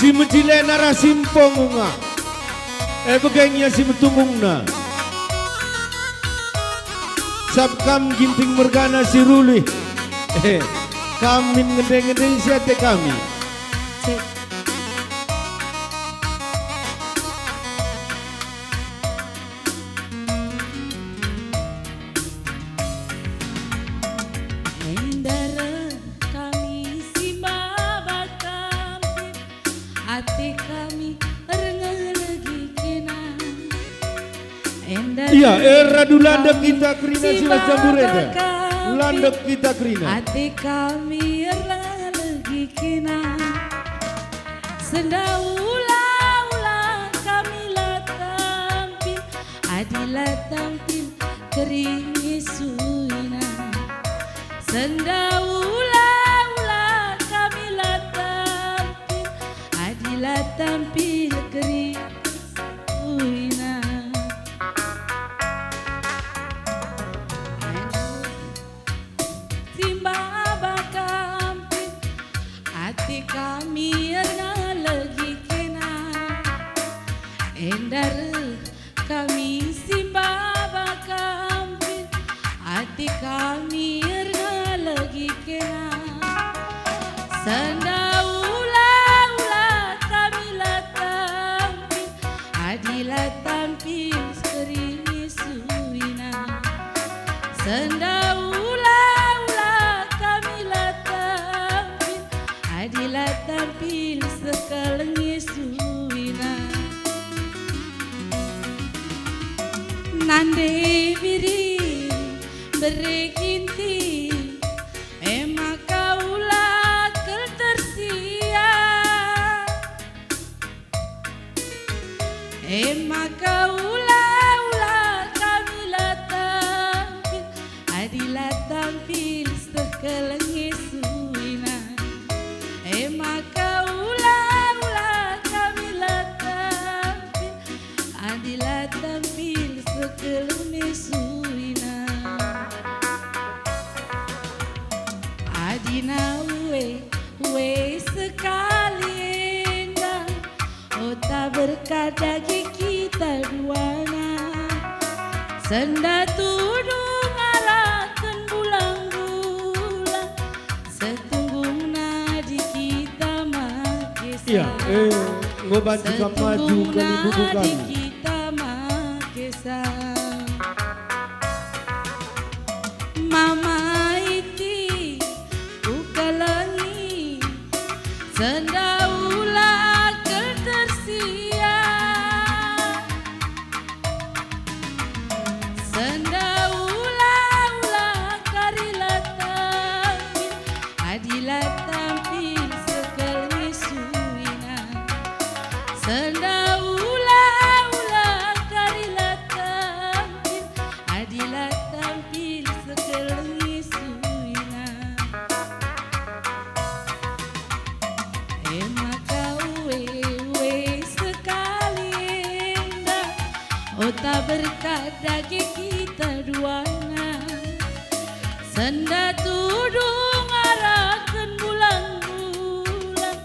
Si menjilena rasimpongunga. Begengnya si metungungna. Sabkam ginting mergana si ruli. Kamin ngedeng-ngedeng siate kami. Iya, era dulanda kita kerina sila jambureda. Dulanda kita kerina. Ati kami lagi kina. Sendaula kami tampil. Adila tampil kering suina. Sendaula kami tampil. Adila tampil kering suina. Ati kami lagi kena endar kami simba bakampin. Ati kami lagi kena sandaula kami tampil. Adila tampil sering suina sandaula Adila tampil sekaleng suina. Nande biri berekinti ema kaula kel tersia. Ema kaula kami tampil. Adila tampil sekaleng suina. Ema kaula kami tampil. Adila tampil sekelumnya suina. Adina we sekali endah. Ota berkadagi kita duana. Senda tudung arahkan bulang-bulang. Setunggung nadi kita makesa. Iya, ngobat juga maju kali buku kami. Kita makesa. Mama iti ukalangi sendaula kel tersia. Sendaula karila tampil. Adila tampil sekali suina. Sendaula karila tampil. Adila tampil sekali suina. Ema kawe sekali endah. Ota berkadagi kita duana. Senda tudung arahkan bulang-bulang.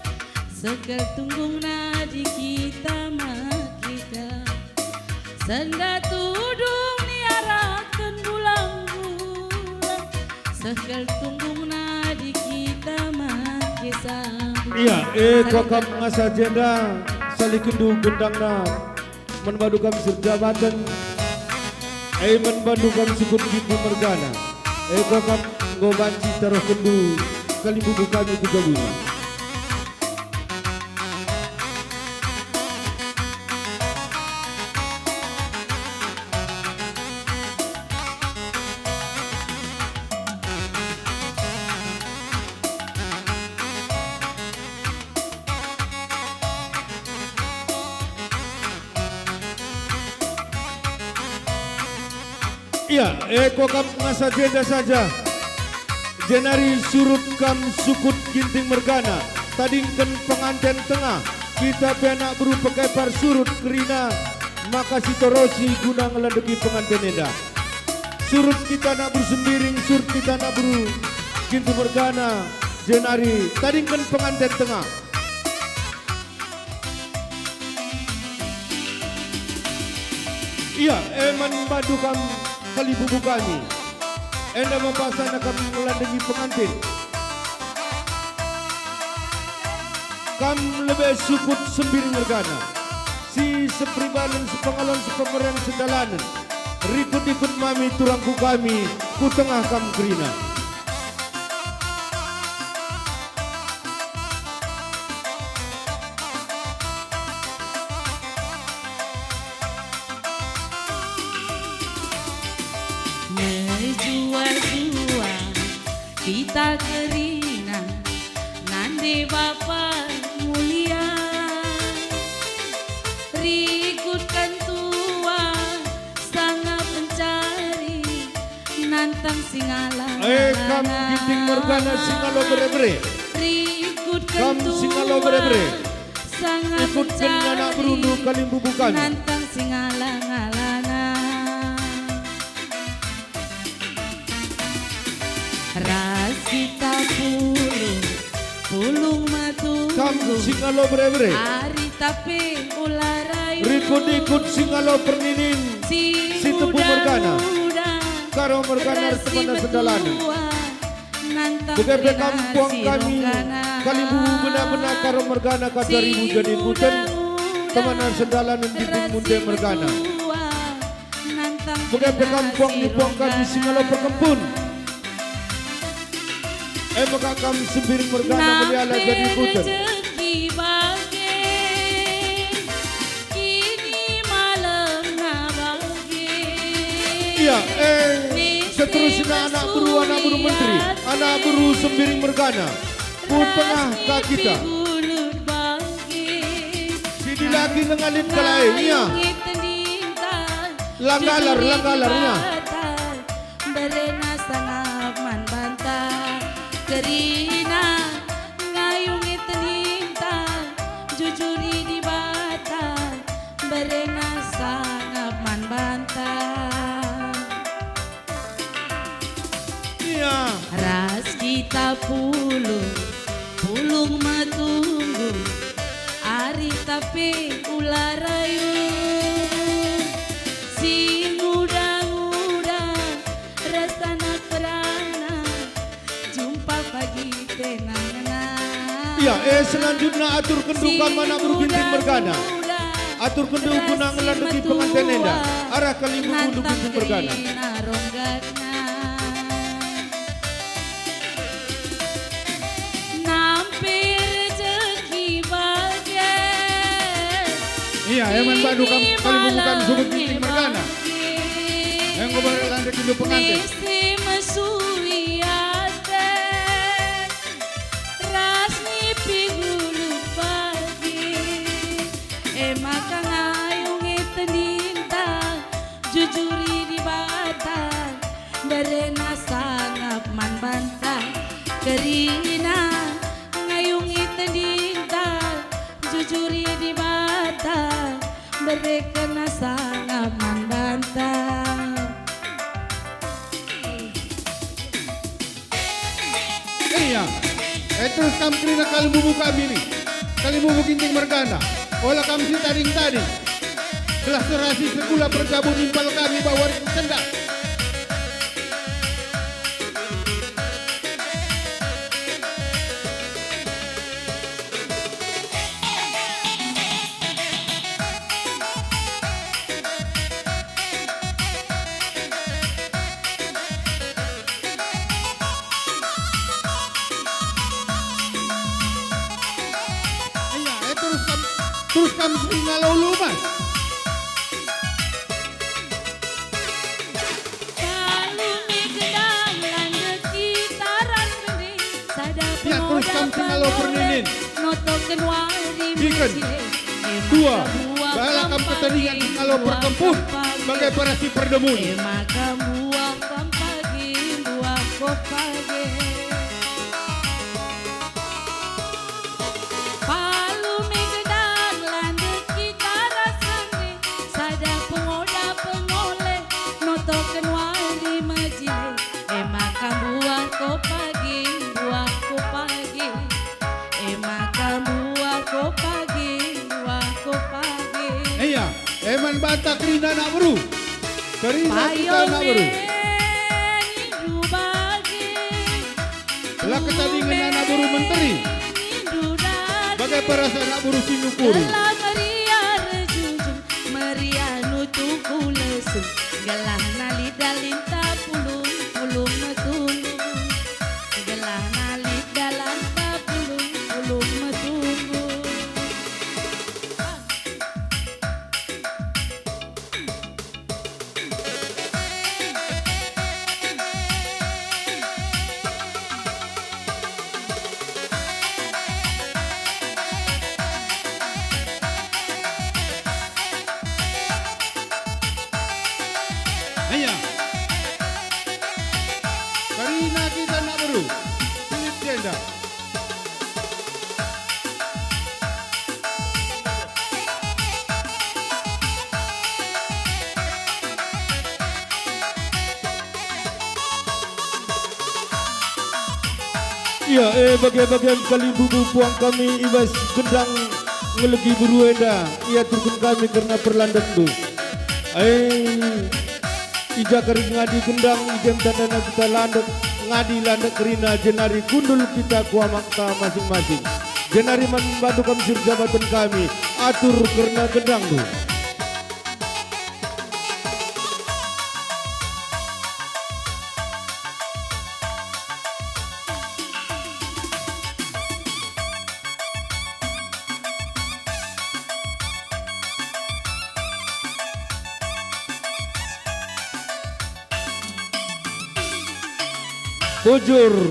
Sekel tunggung nadi kita makita. Senda tudung niarahkan bulang-bulang. Sekel tunggung nadi kita makisa. Iya, kokam ngasa jenda salikendu gendangna menbadukan serjabatan. Menbadukan sukun gitu mergana. Kokam ngobanci taruh kendu kali buku kami 3 bulan. Iya, kokam ngasa jenda saja. Jenari surut kam sukut ginting mergana. Tadingken pengantin tengah. Kita penak beru pakai par surut kerina. Maka si torosi guna ngelandeki pengantin enda. Surut kita nak bersembiring, surut kita nak beru ginting mergana. Jenari tadingken pengantin tengah. Iya, eman madu kam kali bubu kami. Enda mapasana kami melandengi pengantin. Kam lebih sukut sembiring mergana. Si sepribalan sepengalon sepemeren sedalanan. Rikut-ikut mami turangku kami, ku tengah kam kerina. Menjua-jua kita kerina nande bapa mulia rikutkan tua sangat mencari nantang singala Kam ginting mergana singalo bre-bre. rikutkan Kam singalo bre-bre. sangat Ikut kenana berundu kali bubu kami. nantang singala ngalana ras kita pulung Kam matunggu singalo bre-bre. hari tapi ularayu Rikut-ikut singalo perninin. si Tepu Morgana. muda Karo mergana temana sedalanan. Begepe kampung kami kali bubu benar-benar karo mergana ka 2000 jadi buten. Temanan sedalanan ginting munde mergana. Begepe kampung di puang kami singalo perkempun. Maka kami sembiring mergana meliala jadi buten. Iya, seterusnya anak buru menteri, anak buru sembiring mergana, ku tengah ka kita. Sidi lagi nengalin kelainnya, langgalarnya. Berena sangat man bantah, kerina ngayungi teninta, jujuri di bata, berena sangat man bantah. Ras kita pulung matunggu ari tapi ularayu si muda-muda rasana perana jumpa pagi tenang. Iya, selanjutnya atur kendukan mana berginting mergana. Atur kenduk gunang landuki pengantin enda arah kali bubu ginting mergana. Iya, eman badu kam kali bubu kami sukut ginting mergana. Yang gue berikan ke hidup pengantin. Maka ngayungi teninta jujuri di bata berena sangat man bantah kerina ngayungi teninta jujuri di bata berena sangat man bantah. Iya, terus kam kerina kali bubu kami nih. Kali bubu ginting mergana. Olah kami si taring-taring. Gelas terasi segula bergabung nimpal kami bawa sendak. Iya, terus kami singalau lumas. Ya, terus kami singalau perninin. Ikan. Dua. Bala kami ketelingan singalau perkempun. Bagai para si perdemuni. Maka buah pagi, buah kopage. Iya, eman bata Krina nak beru. Karina kita nak beru. Lah ketandingan anak buru menteri. Bagai perasaan anak buru sinupuri. Gelah Maria rejujung, Maria nutu kulesung. Gelah nalida linta pulung, pulung metunggu. Gelah nalida lanta pulung, pulung metunggu. Hanya Karina kita nak beru. Philip Jenda. Ya, bagian-bagian kali bubu puang kami ibas gendang ngelegi berueda. Ia turun kami karena perlandan tu. Ija kering ngadi gendang ijem tandana kita landak ngadi landak kerina jenari kundul kita kuamakta masing-masing. Jenari membantu kami jabatan kami atur karena gendang tu. Bujur